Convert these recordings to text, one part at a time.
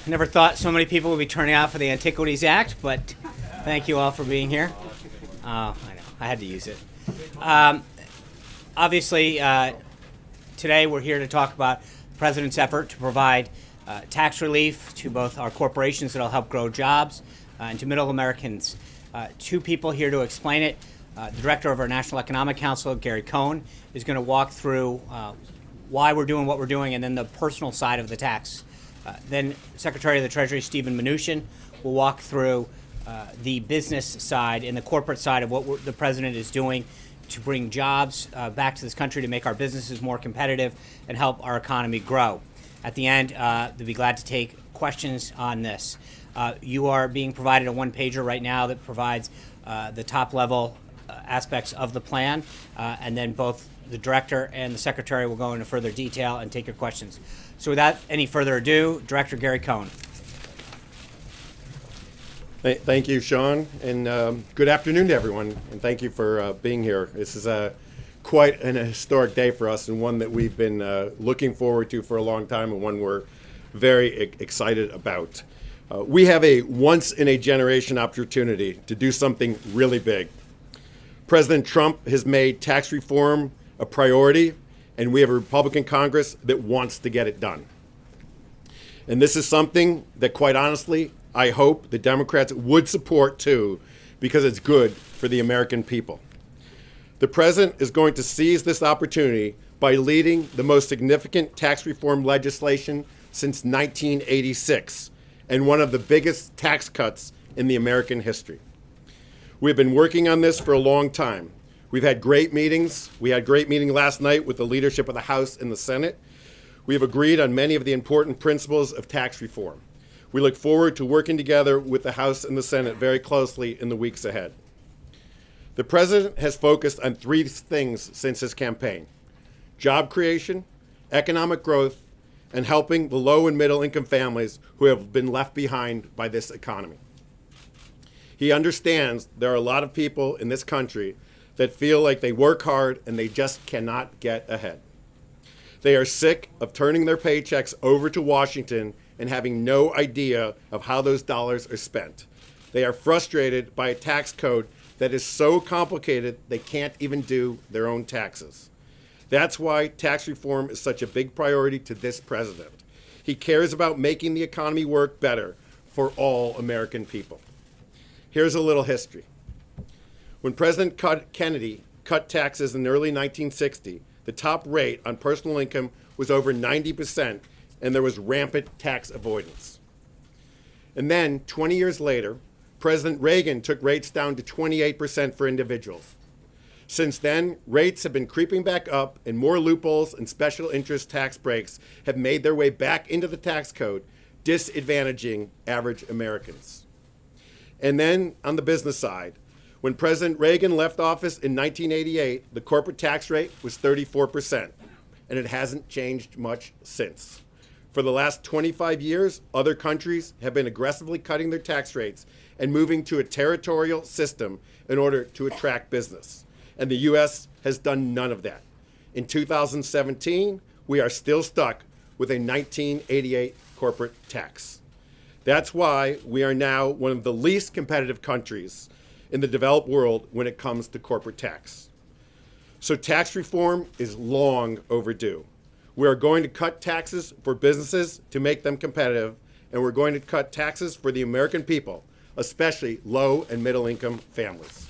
Never thought so many people would be turning out for the Antiquities Act, but thank you all for being here. I know, I had to use it. Obviously, today we're here to talk about the President's effort to provide tax relief to both our corporations that will help grow jobs and to middle Americans. Two people here to explain it. The director of our National Economic Council, Gary Cohn, is going to walk through why we're doing what we're doing and then the personal side of the tax. Then Secretary of the Treasury, Mnuchin, will walk through the business side and the corporate side of what the President is doing to bring jobs back to this country, to make our businesses more competitive and help our economy grow. At the end, they'll be glad to take questions on this. You are being provided a one-pager right now that provides the top-level aspects of the plan, and then both the director and the secretary will go into further detail and take your questions. So without any further ado, Director Gary Cohn. Thank you, Sean, and good afternoon to everyone, and thank you for being here. This is quite an historic day for us, and one that we've been looking forward to for a long time, and one we're very excited about. We have a once-in-a-generation opportunity to do something really big. President Trump has made tax reform a priority, and we have a Republican Congress that wants to get it done. And this is something that, quite honestly, I hope the Democrats would support too, because it's good for the American people. The President is going to seize this opportunity by leading the most significant tax reform legislation since 1986, and one of the biggest tax cuts in the American history. We've been working on this for a long time. We've had great meetings. We had a great meeting last night with the leadership of the House and the Senate. We have agreed on many of the important principles of tax reform. We look forward to working together with the House and the Senate very closely in the weeks ahead. The President has focused on three things since his campaign: job creation, economic growth, and helping the low and middle income families who have been left behind by this economy. He understands there are a lot of people in this country that feel like they work hard and they just cannot get ahead. They are sick of turning their paychecks over to Washington and having no idea of how those dollars are spent. They are frustrated by a tax code that is so complicated they can't even do their own taxes. That's why tax reform is such a big priority to this president. He cares about making the economy work better for all American people. Here's a little history. When President Kennedy cut taxes in the early 1960s, the top rate on personal income was over 90%, and there was rampant tax avoidance. And then, 20 years later, President Reagan took rates down to 28% for individuals. Since then, rates have been creeping back up, and more loopholes and special interest tax breaks have made their way back into the tax code, disadvantaging average Americans. And then, on the business side, when President Reagan left office in 1988, the corporate tax rate was 34%, and it hasn't changed much since. For the last 25 years, other countries have been aggressively cutting their tax rates and moving to a territorial system in order to attract business. And the U.S. has done none of that. In 2017, we are still stuck with a 1988 corporate tax. That's why we are now one of the least competitive countries in the developed world when it comes to corporate tax. So tax reform is long overdue. We are going to cut taxes for businesses to make them competitive, and we're going to cut taxes for the American people, especially low and middle income families.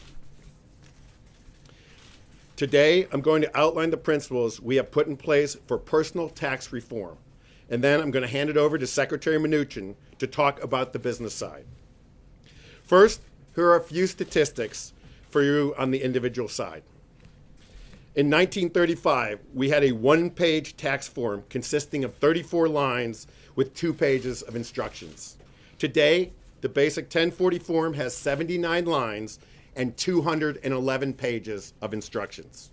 Today, I'm going to outline the principles we have put in place for personal tax reform, and then I'm going to hand it over to Secretary Mnuchin to talk about the business side. First, here are a few statistics for you on the individual side. In 1935, we had a one-page tax form consisting of 34 lines with 2 pages of instructions. Today, the basic 1040 form has 79 lines and 211 pages of instructions.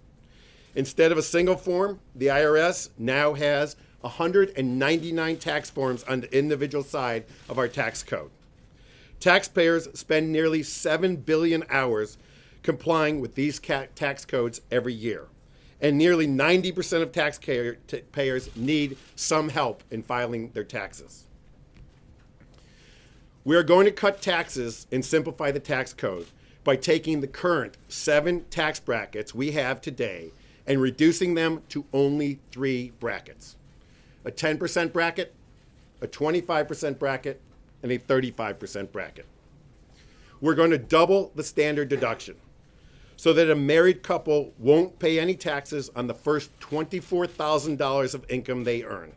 Instead of a single form, the IRS now has 199 tax forms on the individual side of our tax code. Taxpayers spend nearly 7 billion hours complying with these tax codes every year, and nearly 90% of taxpayers need some help in filing their taxes. We are going to cut taxes and simplify the tax code by taking the current 7 tax brackets we have today and reducing them to only 3 brackets: a 10% bracket, a 25% bracket, and a 35% bracket. We're going to double the standard deduction so that a married couple won't pay any taxes on the first $24,000 of income they earn.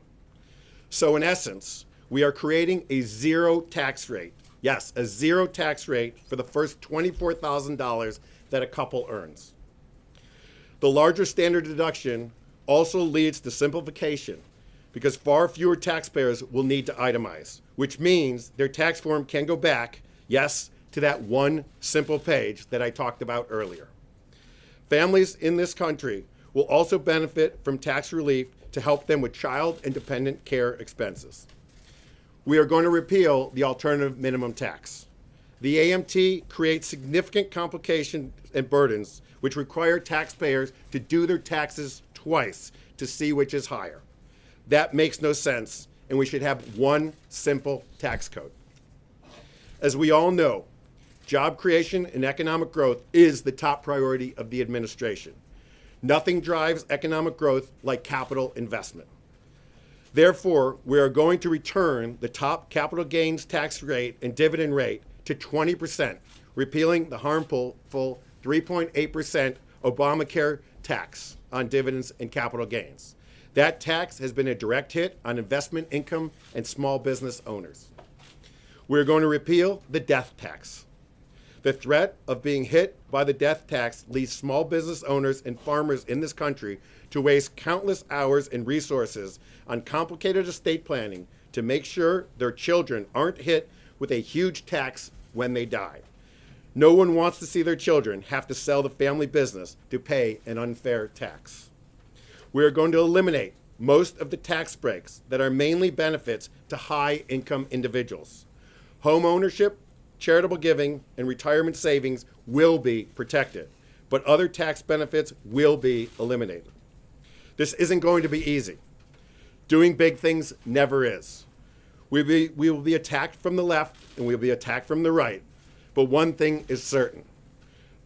So in essence, we are creating a zero tax rate. Yes, a zero tax rate for the first $24,000 that a couple earns. The larger standard deduction also leads to simplification because far fewer taxpayers will need to itemize, which means their tax form can go back, yes, to that one simple page that I talked about earlier. Families in this country will also benefit from tax relief to help them with child and dependent care expenses. We are going to repeal the alternative minimum tax. The AMT creates significant complications and burdens which require taxpayers to do their taxes twice to see which is higher. That makes no sense, and we should have one simple tax code. As we all know, job creation and economic growth is the top priority of the administration. Nothing drives economic growth like capital investment. Therefore, we are going to return the top capital gains tax rate and dividend rate to 20%, repealing the harmful 3.8% Obamacare tax on dividends and capital gains. That tax has been a direct hit on investment income and small business owners. We're going to repeal the death tax. The threat of being hit by the death tax leads small business owners and farmers in this country to waste countless hours and resources on complicated estate planning to make sure their children aren't hit with a huge tax when they die. No one wants to see their children have to sell the family business to pay an unfair tax. We are going to eliminate most of the tax breaks that are mainly benefits to high-income individuals. Home ownership, charitable giving, and retirement savings will be protected, but other tax benefits will be eliminated. This isn't going to be easy. Doing big things never is. We will be attacked from the left and we'll be attacked from the right, but one thing is certain.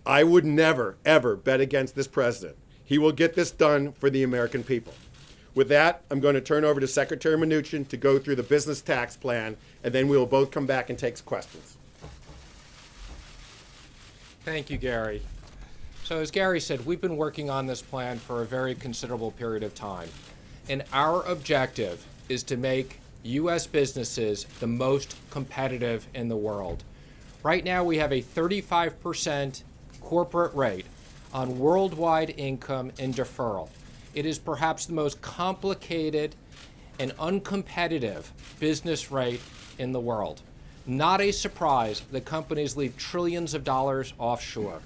I would never, ever bet against this president. He will get this done for the American people. With that, I'm going to turn over to Secretary Mnuchin to go through the business tax plan, and then we will both come back and take questions. Thank you, Gary. So as Gary said, we've been working on this plan for a very considerable period of time. And our objective is to make U.S. businesses the most competitive in the world. Right now, we have a 35% corporate rate on worldwide income and deferral. It is perhaps the most complicated and uncompetitive business rate in the world. Not a surprise that companies leave trillions of dollars offshore.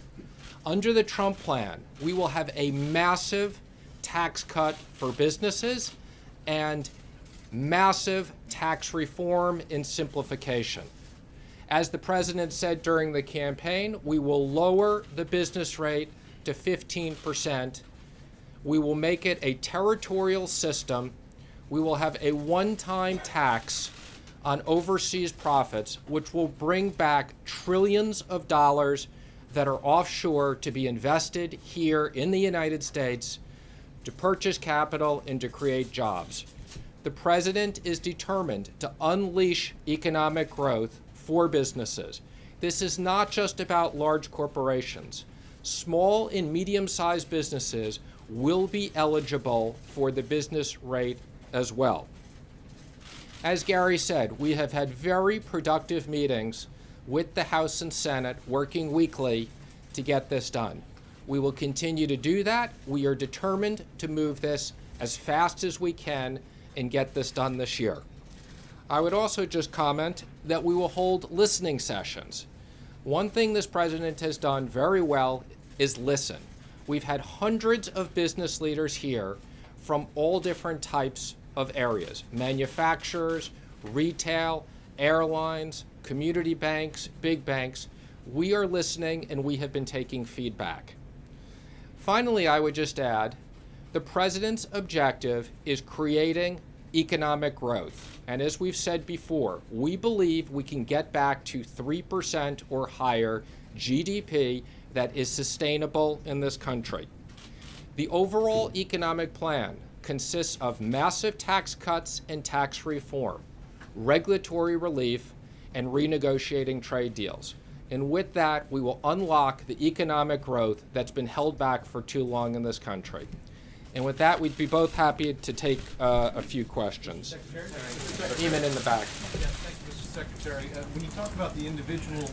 Under the Trump plan, we will have a massive tax cut for businesses and massive tax reform and simplification. As the president said during the campaign, we will lower the business rate to 15%. We will make it a territorial system. We will have a one-time tax on overseas profits, which will bring back trillions of dollars that are offshore to be invested here in the United States to purchase capital and to create jobs. The president is determined to unleash economic growth for businesses. This is not just about large corporations. Small and medium-sized businesses will be eligible for the business rate as well. As Gary said, we have had very productive meetings with the House and Senate working weekly to get this done. We will continue to do that. We are determined to move this as fast as we can and get this done this year. I would also just comment that we will hold listening sessions. One thing this president has done very well is listen. We've had hundreds of business leaders here from all different types of areas: manufacturers, retail, airlines, community banks, big banks. We are listening and we have been taking feedback. Finally, I would just add, the president's objective is creating economic growth. And as we've said before, we believe we can get back to 3% or higher GDP that is sustainable in this country. The overall economic plan consists of massive tax cuts and tax reform, regulatory relief, and renegotiating trade deals. And with that, we will unlock the economic growth that's been held back for too long in this country. And with that, we'd be both happy to take a few questions. Eamon in the back. Yes, thank you, Mr. Secretary. When you talk about the individual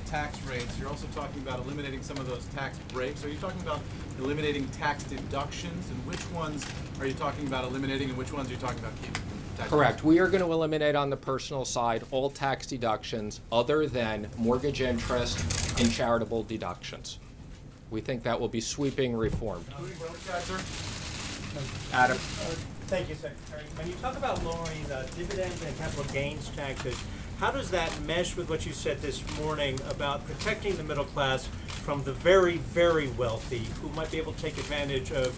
tax rates, you're also talking about eliminating some of those tax breaks. Are you talking about eliminating tax deductions? And which ones are you talking about eliminating, and which ones are you talking about keeping? Correct. We are going to eliminate on the personal side all tax deductions other than mortgage interest and charitable deductions. We think that will be sweeping reform. Adam. Thank you, Secretary. When you talk about lowering dividends and capital gains taxes, how does that mesh with what you said this morning about protecting the middle class from the very, very wealthy who might be able to take advantage of,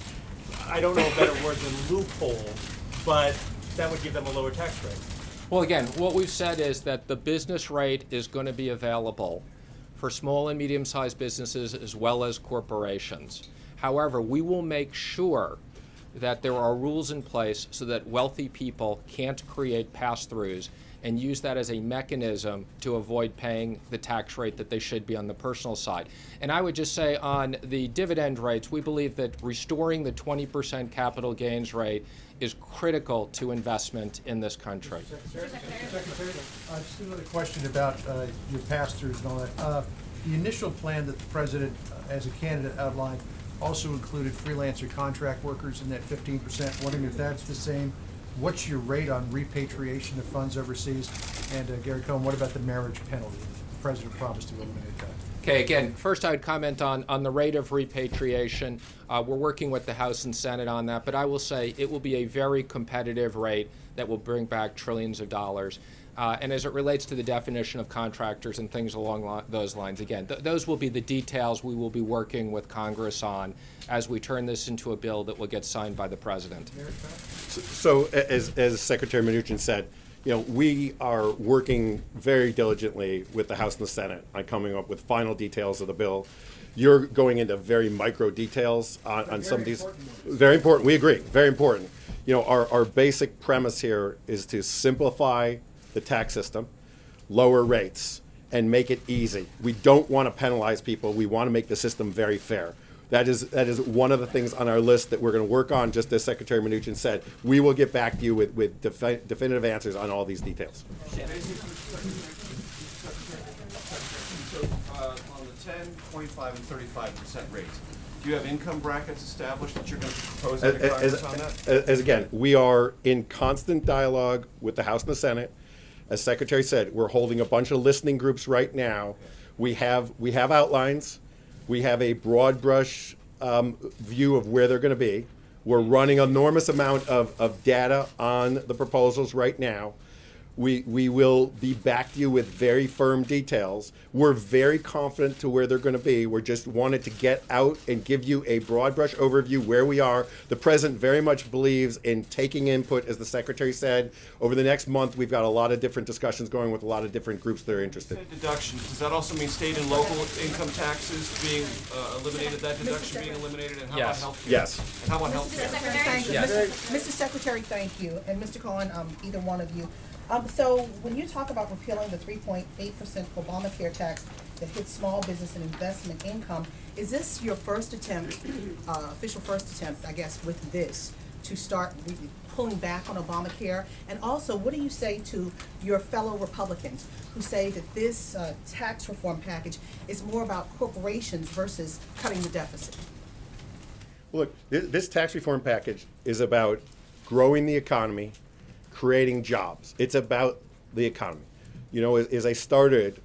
I don't know a better word than loophole, but that would give them a lower tax rate? Well, again, what we've said is that the business rate is going to be available for small and medium-sized businesses as well as corporations. However, we will make sure that there are rules in place so that wealthy people can't create pass-throughs and use that as a mechanism to avoid paying the tax rate that they should be on the personal side. And I would just say on the dividend rates, we believe that restoring the 20% capital gains rate is critical to investment in this country. Secretary, just another question about your pass-throughs and all that. The initial plan that the president, as a candidate, outlined also included freelancer contract workers in that 15%. Wondering if that's the same. What's your rate on repatriation of funds overseas? And Gary Cohn, what about the marriage penalty? The president promised to eliminate that. Okay, again, first I would comment on the rate of repatriation. We're working with the House and Senate on that, but I will say it will be a very competitive rate that will bring back trillions of dollars. And as it relates to the definition of contractors and things along those lines, again, those will be the details we will be working with Congress on as we turn this into a bill that will get signed by the president. So as Secretary Mnuchin said, we are working very diligently with the House and the Senate on coming up with final details of the bill. You're going into very micro details on some of these. Very important. We agree. Very important. Our basic premise here is to simplify the tax system, lower rates, and make it easy. We don't want to penalize people. We want to make the system very fair. That is one of the things on our list that we're going to work on, just as Secretary Mnuchin said. We will get back to you with definitive answers on all these details. So on the 10, 25, and 35% rates, do you have income brackets established that you're going to propose to Congress on that? As again, we are in constant dialogue with the House and the Senate. As Secretary said, we're holding a bunch of listening groups right now. We have outlines. We have a broad brush view of where they're going to be. We're running an enormous amount of data on the proposals right now. We will be back to you with very firm details. We're very confident to where they're going to be. We just wanted to get out and give you a broad brush overview where we are. The president very much believes in taking input, as the secretary said. Over the next month, we've got a lot of different discussions going with a lot of different groups that are interested. You said deductions. Does that also mean state and local income taxes being eliminated? That deduction being eliminated, and how Yes. about health care? Yes. And how about health care? Thank you. Yes. Mr. Secretary, thank you. And Mr. Cohn, either one of you. So when you talk about repealing the 3.8% Obamacare tax that hits small business and investment income, is this your first attempt, official first attempt, I guess, with this, to start pulling back on Obamacare? And also, what do you say to your fellow Republicans who say that this tax reform package is more about corporations versus cutting the deficit? Look, this tax reform package is about growing the economy, creating jobs. It's about the economy. As I started,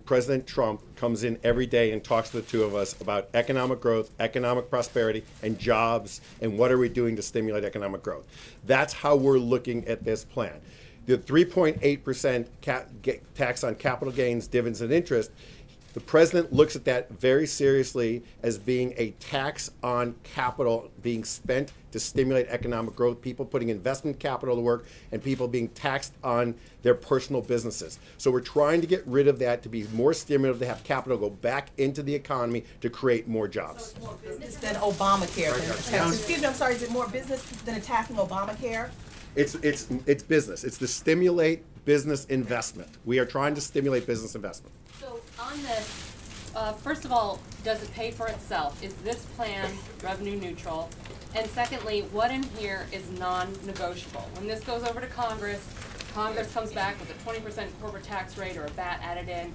President Trump comes in every day and talks to the two of us about economic growth, economic prosperity, and jobs, and what are we doing to stimulate economic growth. That's how we're looking at this plan. The 3.8% tax on capital gains, dividends, and interest, The president looks at that very seriously as being a tax on capital being spent to stimulate economic growth, people putting investment capital to work, and people being taxed on their personal businesses. So we're trying to get rid of that to be more stimulative, to have capital go back into the economy to create more jobs. It's more business than Obamacare. Excuse me, I'm sorry, is it more business than attacking Obamacare? It's business. It's to stimulate business investment. We are trying to stimulate business investment. So on this, first of all, does it pay for itself? Is this plan revenue neutral? And secondly, what in here is non-negotiable? When this goes over to Congress, Congress comes back with a 20% corporate tax rate or a VAT added in,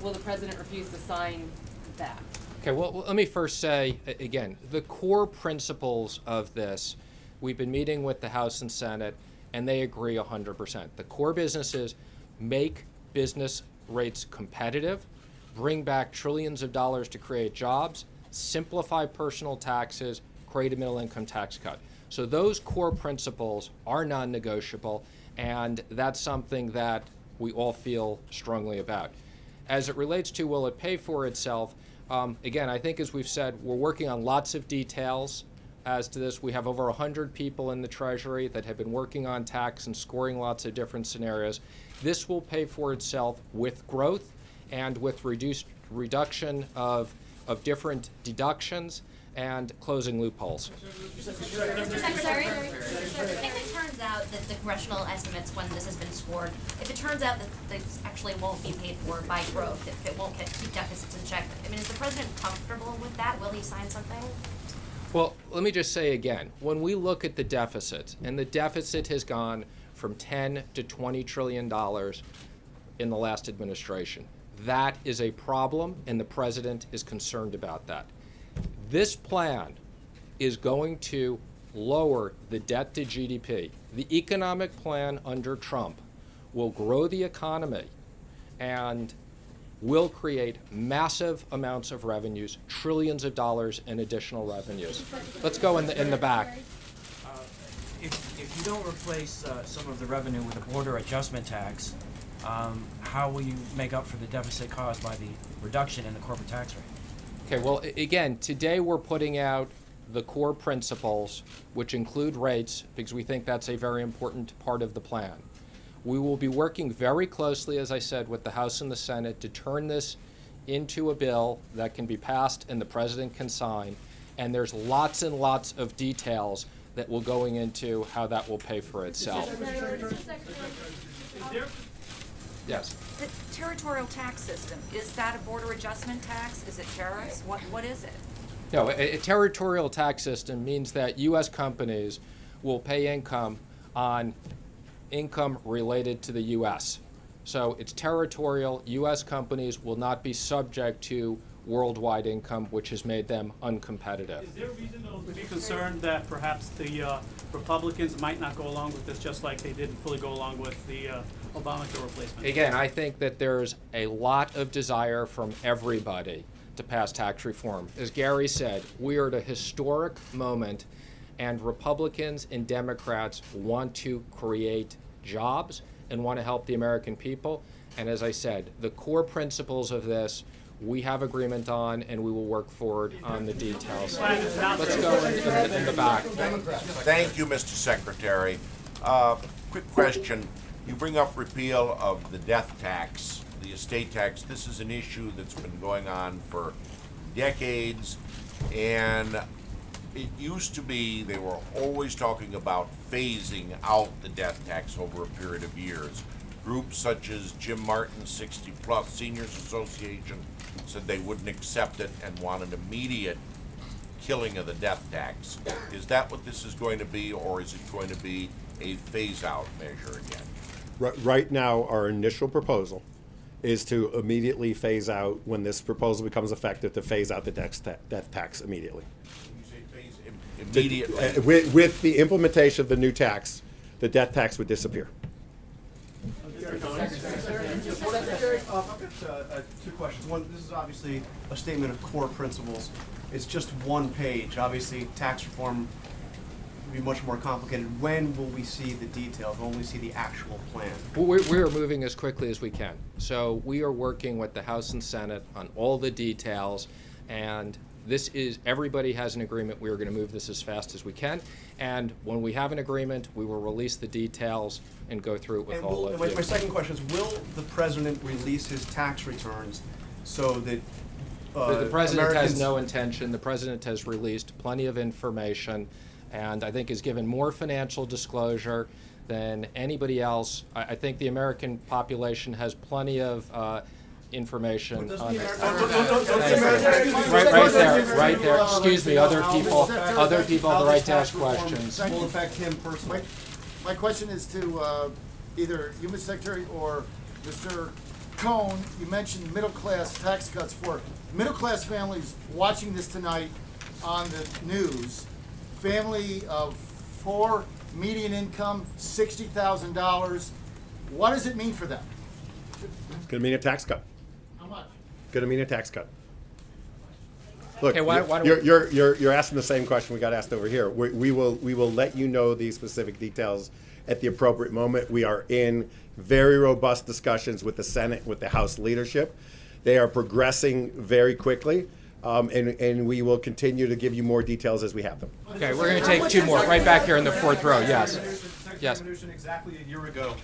will the president refuse to sign that? Okay, well, let me first say, again, the core principles of this, we've been meeting with the House and Senate, and they agree 100%. The core businesses make business rates competitive, bring back trillions of dollars to create jobs, simplify personal taxes, create a middle income tax cut. So those core principles are non-negotiable, and that's something that we all feel strongly about. As it relates to will it pay for itself, again, I think as we've said, we're working on lots of details as to this. We have over 100 people in the Treasury that have been working on tax and scoring lots of different scenarios. This will pay for itself with growth and with reduction of different deductions and closing loopholes. Mr. Secretary, if it turns out that the congressional estimates when this has been scored, if it turns out that this actually won't be paid for by growth, if it won't keep deficits in check, I mean, is the president comfortable with that? Will he sign something? Well, let me just say again, when we look at the deficit, and the deficit has gone from $10 to $20 trillion in the last administration, that is a problem, and the president is concerned about that. This plan is going to lower the debt to GDP. The economic plan under Trump will grow the economy and will create massive amounts of revenues, trillions of dollars in additional revenues. Let's go in the back. If you don't replace some of the revenue with a border adjustment tax, how will you make up for the deficit caused by the reduction in the corporate tax rate? Okay, well, again, today we're putting out the core principles, which include rates, because we think that's a very important part of the plan. We will be working very closely, as I said, with the House and the Senate to turn this into a bill that can be passed and the president can sign. And there's lots and lots of details that will going into how that will pay for itself. Yes. The territorial tax system, is that a border adjustment tax? Is it tariffs? What is it? No, a territorial tax system means that U.S. companies will pay income on income related to the U.S. So it's territorial. U.S. companies will not be subject to worldwide income, which has made them uncompetitive. Is there a reason to be concerned that perhaps the Republicans might not go along with this, just like they didn't fully go along with the Obamacare replacement? Again, I think that there's a lot of desire from everybody to pass tax reform. As Gary said, we are at a historic moment, and Republicans and Democrats want to create jobs and want to help the American people. And as I said, the core principles of this we have agreement on, and we will work forward on the details. Let's go in the back. Thank you, Mr. Secretary. Quick question. You bring up repeal of the death tax, the estate tax. This is an issue that's been going on for decades, and it used to be they were always talking about phasing out the death tax over a period of years. Groups such as Jim Martin's 60 Plus Seniors Association said they wouldn't accept it and want an immediate killing of the death tax. Is that what this is going to be, or is it going to be a phase-out measure again? Right now, our initial proposal is to immediately phase out, when this proposal becomes effective, to phase out the death tax immediately. When you say phase immediately? With the implementation of the new tax, the death tax would disappear. Secretary, two questions. One, this is obviously a statement of core principles. It's just one page. Obviously, tax reform be much more complicated. When will we see the details? When will we see the actual plan? We are moving as quickly as we can. So we are working with the House and Senate on all the details, and everybody has an agreement. We are going to move this as fast as we can, and when we have an agreement, we will release the details and go through it with all of you. My second question is, will the president release his tax returns so that The president has Americans- no intention. The president has released plenty of information, and I think has given more financial disclosure than anybody else. I think the American population has plenty of information on Doesn't the it. American- Right there. Excuse me, other people have the right to ask questions. Will affect him personally. My question is to either you, Mr. Secretary, or Mr. Cohn. You mentioned middle-class tax cuts for middle-class families watching this tonight on the news. Family of 4, median income, $60,000. What does it mean for them? It's going to mean a tax cut. How much? Going to mean a tax cut. Look, Okay, why don't you're asking the same question we got asked over here. We will let you know the specific details at the appropriate moment. We are in very robust discussions with the Senate, with the House leadership. They are progressing very quickly, and we will continue to give you more details as we have them. Okay, we're going to take 2 more, right back here in the 4th row, yes. Yes. Secretary Mnuchin, exactly a year ago,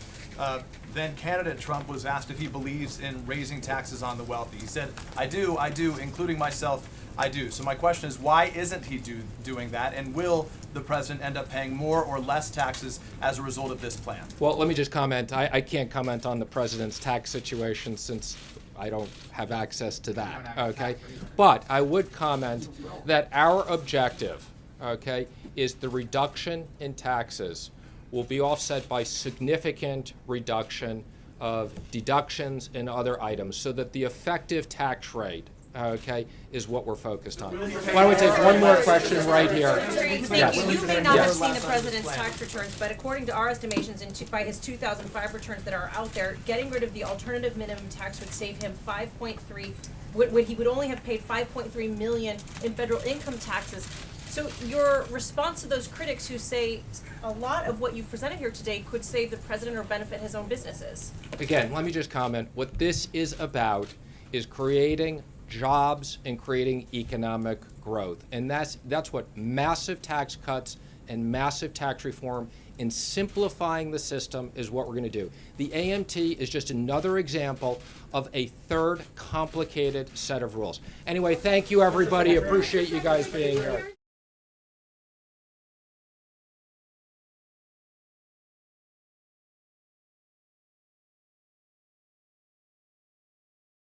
then candidate Trump was asked if he believes in raising taxes on the wealthy. He said, I do, including myself, I do. So my question is, why isn't he doing that? And will the president end up paying more or less taxes as a result of this plan? Well, let me just comment. I can't comment on the president's tax situation since I don't have access to that, okay? But I would comment that our objective, okay, is the reduction in taxes will be offset by significant reduction of deductions and other items so that the effective tax rate, okay, is what we're focused on. Why don't we take one more question right here? Thank you. You may not have Yes. seen the president's tax returns, but according to our estimations by his 2005 returns that are out there, getting rid of the alternative minimum tax would save him 5.3. He would only have paid 5.3 million in federal income taxes. So your response to those critics who say a lot of what you've presented here today could save the president or benefit his own businesses? Again, let me just comment. What this is about is creating jobs and creating economic growth. And that's what massive tax cuts and massive tax reform and simplifying the system is what we're going to do. The AMT is just another example of a third complicated set of rules. Anyway, thank you, everybody. Appreciate you guys being here.